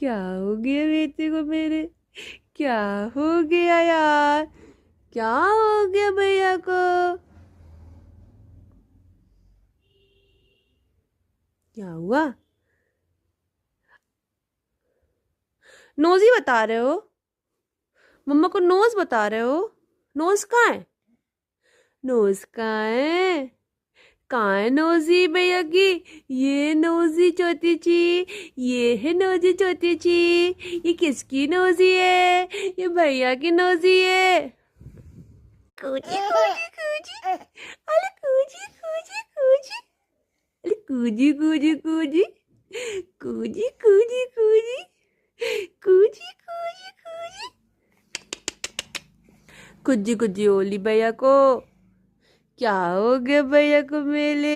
क्या हो गया बेटे को मेरे? क्या हो गया यार? क्या हो गया भैया को? क्या हुआ? नोज ही बता रहे हो? मम्मा को नोज बता रहे हो? नोज कहाँ है? नोज कहाँ है? कहाँ है नोजी भैया की? ये नोजी छोटी ची। ये है नोजी छोटी ची। ये किसकी नोजी है? ये भैया की नोजी है। कूजी कूजी कूजी। अरे कूजी कूजी कूजी। अरे कूजी कूजी कूजी। कूजी कूजी कूजी। कूजी कूजी कूजी। कुजी कुजी ओली भैया को। क्या हो गया भैया को मेले?